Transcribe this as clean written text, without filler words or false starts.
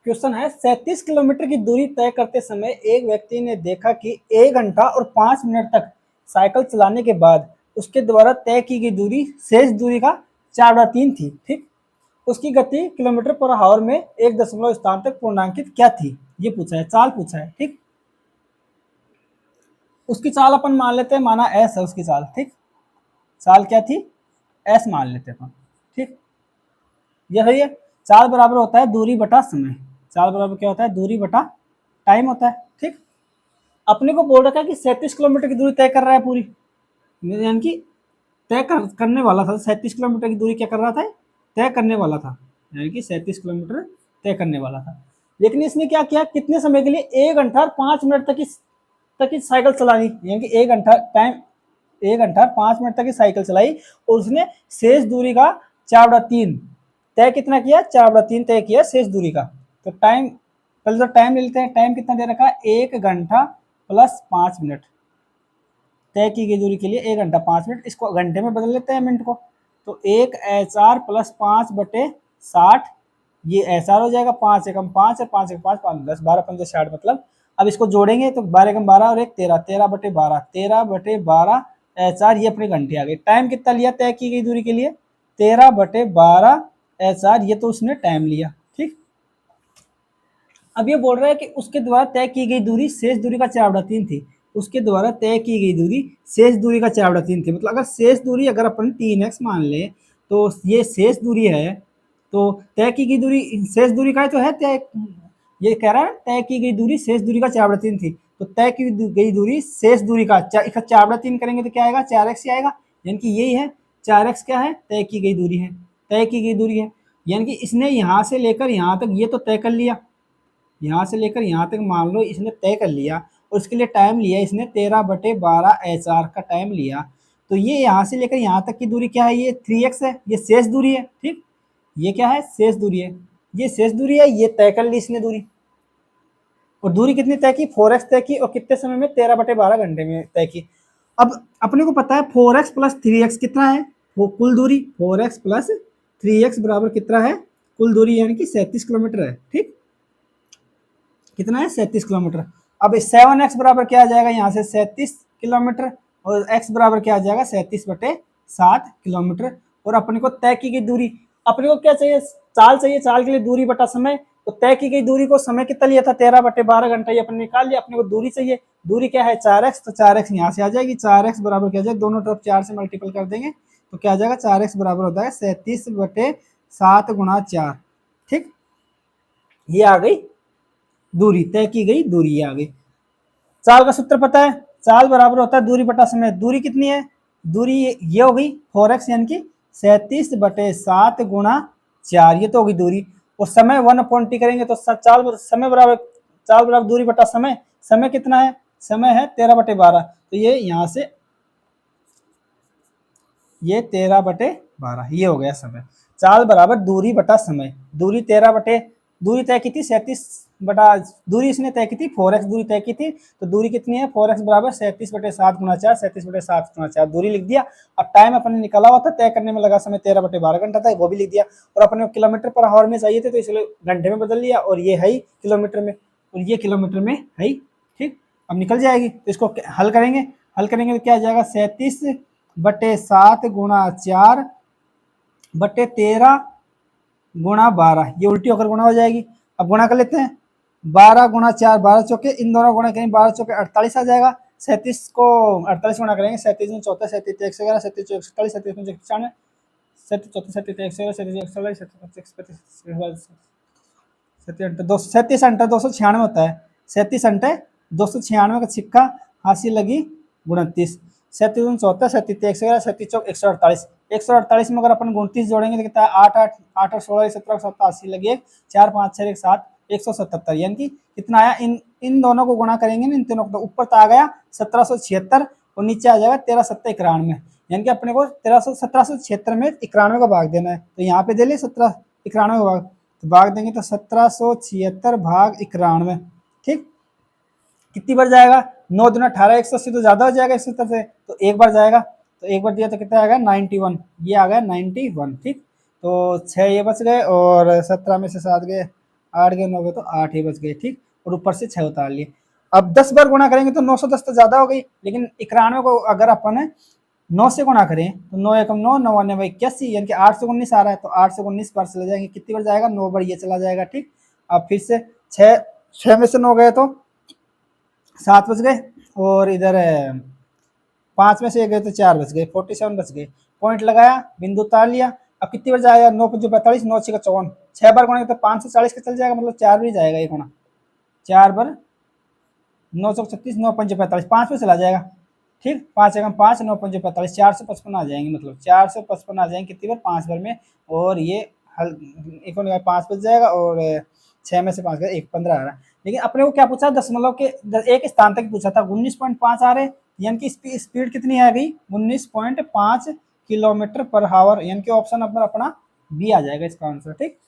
Question है 37 kilometre की दूरी तय करते समय एक व्यक्ति ने देखा कि 1 घंटा और 5 मिनट तक साइकिल चलाने के बाद उसके द्वारा तय की गई दूरी शेष दूरी का 4/3 थी। ठीक, उसकी गति किलोमीटर पर आवर में एक दशमलव स्थान तक पूर्णांकित क्या थी, ये पूछा है, चाल पूछा है। ठीक, उसकी चाल अपन मान लेते हैं, माना एस है उसकी चाल। ठीक, चाल क्या थी, एस मान लेते हैं। ठीक, ये है, चाल बराबर होता है दूरी बटा समय। चाल बराबर क्या होता है, दूरी बटा टाइम होता है। ठीक, अपने को बोल रखा है कि 37 किलोमीटर की दूरी तय कर रहा है पूरी, यानी कि करने वाला था। 37 किलोमीटर की दूरी क्या कर रहा था, तय करने वाला था, यानी कि 37 किलोमीटर तय करने वाला था। लेकिन इसने क्या किया, कितने समय के लिए, 1 घंटा और 5 मिनट तक की साइकिल चलानी, यानी कि 1 घंटा टाइम, 1 घंटा 5 मिनट तक की साइकिल चलाई और उसने शेष दूरी का 4/3 तय कितना किया, 4/3 तय किया शेष दूरी का। तो टाइम, पहले तो टाइम ले लेते हैं, टाइम कितना दे रखा है, 1 घंटा + 5 मिनट। तय की गई दूरी के लिए 1 घंटा 5 मिनट, इसको घंटे में बदल लेते हैं मिनट को, तो 1 HR + 5/60, ये SR हो जाएगा, 5 एकम 5 और 5 एक 5 5 10 12 15 60, मतलब अब इसको जोड़ेंगे तो 12 एकम 12 और 1 13, 13/12, 13/12 HR, ये अपने घंटे आ गए। टाइम कितना लिया तय की गई दूरी के लिए, 13/12 HR, ये तो उसने टाइम लिया। ठीक, अब ये बोल रहा है कि उसके द्वारा तय की गई दूरी शेष दूरी का 4/3 थी। उसके द्वारा तय की गई दूरी शेष दूरी का 4/3 थी, मतलब अगर शेष दूरी अगर अपन 3x मान ले तो ये शेष दूरी है, तो तय की गई दूरी शेष दूरी का तो है तय, ये कह रहा है तय की गई दूरी शेष दूरी का 4/3 थी, तो तय की गई दूरी शेष दूरी का 4/3 करेंगे तो क्या आएगा, 4x ही आएगा, यानी कि यही है 4x क्या है, तय की गई दूरी है, तय की गई दूरी है। यानी कि इसने यहाँ से लेकर यहाँ तक ये तो तय कर लिया, यहाँ से लेकर यहाँ तक मान लो इसने तय कर लिया, और उसके लिए टाइम लिया इसने 13/12 HR का टाइम लिया, तो ये यहाँ से लेकर यहाँ तक की दूरी क्या है, ये 3x है, ये शेष दूरी है। ठीक, ये क्या है, शेष दूरी है, ये शेष दूरी है, ये तय कर ली इसने दूरी। और दूरी कितनी तय की, 4x तय की, और कितने समय में, 13/12 घंटे में तय की। अब अपने को पता है 4x + 3x कितना है, वो कुल दूरी, 4x + 3x बराबर कितना है, कुल दूरी, यानी कि 37 किलोमीटर है। ठीक, कितना है, 37 किलोमीटर। अब 7x बराबर क्या आ जाएगा, यहाँ से 37 किलोमीटर, और x बराबर क्या आ जाएगा, 37/7 किलोमीटर। और अपने को तय की गई दूरी, अपने को क्या चाहिए, चाल चाहिए, चाल के लिए दूरी बटा समय, तो तय की गई दूरी को समय कितना लिया था, 13/12 घंटा, ये अपने निकाल लिया। अपने को दूरी चाहिए, दूरी क्या है, 4x, तो 4x यहाँ से आ जाएगी, 4x बराबर क्या आ जाएगा, दोनों तरफ 4 से मल्टीपल कर देंगे तो क्या आ जाएगा, 4x बराबर होता है 37/7 × 4। ठीक, ये आ गई दूरी, तय की गई दूरी, ये आ गई। चाल का सूत्र पता है, चाल बराबर होता है दूरी बटा समय। दूरी कितनी है, दूरी ये हो गई 4x, यानी कि 37/7 × 4, ये तो होगी दूरी। और समय 1/t करेंगे तो चाल समय बराबर, चाल बराबर दूरी बटा समय, समय कितना है, समय है 13/12, तो ये यहाँ से ये 13/12, ये हो गया समय। चाल बराबर दूरी बटा समय, दूरी 13 दूरी तय की थी 37 बटा, दूरी इसने तय की थी 4x दूरी तय की थी, तो दूरी कितनी है, 4x बराबर 37/7 × 4, 37/7 × 4 दूरी लिख दिया। अब टाइम अपने निकाला हुआ था, तय करने में लगा समय 13/12 घंटा था, वो भी लिख दिया। और अपने किलोमीटर पर आवर में चाहिए थे, तो इसलिए घंटे में बदल लिया, और ये है ही किलोमीटर में, और ये किलोमीटर में है ही। ठीक, अब निकल जाएगी, तो इसको हल करेंगे, हल करेंगे तो क्या आ जाएगा, 37/7 × 4/13 × 12, ये उल्टी होकर गुणा हो जाएगी। अब गुणा कर लेते हैं, 12 × 4 12 चौके, इन दोनों गुणा करेंगे, 12 चौके 48 आ जाएगा। 37 को 48 गुणा करेंगे, 37 में 14, 37 111, 37 147, 37 95, 37 34 37 111, 37 147, 37 अंटर 296 होता है, 37 अंटे 296 का सिक्का, हासिल लगी 29, 37 74, 37 111, 37 चौक 148, 148 में अगर अपन 29 जोड़ेंगे तो कितना है, 8 8 8 और 16 17 17 80 लगी 4 5 6 1 7 177, यानी कि कितना आया, इन दोनों को गुणा करेंगे ना, इन तीनों को, तो ऊपर तो आ गया 1776 और नीचे आ जाएगा 13 7 91, यानी कि अपने को 1776 में 91 का भाग देना है, तो यहाँ पे दे लिया 91 का भाग, तो भाग देंगे तो 1776/91। ठीक, कितनी बार जाएगा, 9 दूना 18, 180 तो ज्यादा हो जाएगा 170 से, तो एक बार जाएगा, तो एक बार दिया तो कितना आएगा 91, ये आ गया 91। ठीक, तो 6 ये बच गए और 17 में से 7 गए, 8 गए 9 गए तो 8 ही बच गए, ठीक। और ऊपर से 6 उतार लिए। अब 10 बार गुणा करेंगे तो 910 तो ज्यादा हो गई, लेकिन 91 को अगर अपन 9 से गुणा करें तो 9 एकम 9, 9 9 81, यानी कि 8 से 19 आ रहा है, तो 8 से 19 बार चले जाएंगे, कितनी बार जाएगा, 9 बार ये चला जाएगा, ठीक। अब फिर से 6 में से 9 गए तो 7 बच गए, और इधर 5 में से 1 गए तो 4 बच गए, 47 बच गए। पॉइंट लगाया, बिंदु उतार लिया। अब कितनी बार जाएगा, 9 5 45, 9 6 54, 6 बार गुणा तो 540 का चल जाएगा, मतलब 4 बार जाएगा ये गुणा, 4 बार 936, 9 5 45, 5 में चला जाएगा, ठीक। 5 एकम 5, 9 5 45, 455 आ जाएंगे, मतलब 455 आ जाएंगे कितनी बार, 5 बार में। और ये हल एक 5 बच जाएगा, और 6 में से 5 गए 1 15 आ रहा है। लेकिन अपने को क्या पूछा, दशमलव के एक स्थान तक पूछा था, 19.5 आ रहे, यानी कि स्पीड कितनी आ गई, 19.5 किलोमीटर पर हावर, यानी कि ऑप्शन अपना बी आ जाएगा इसका आंसर, ठीक।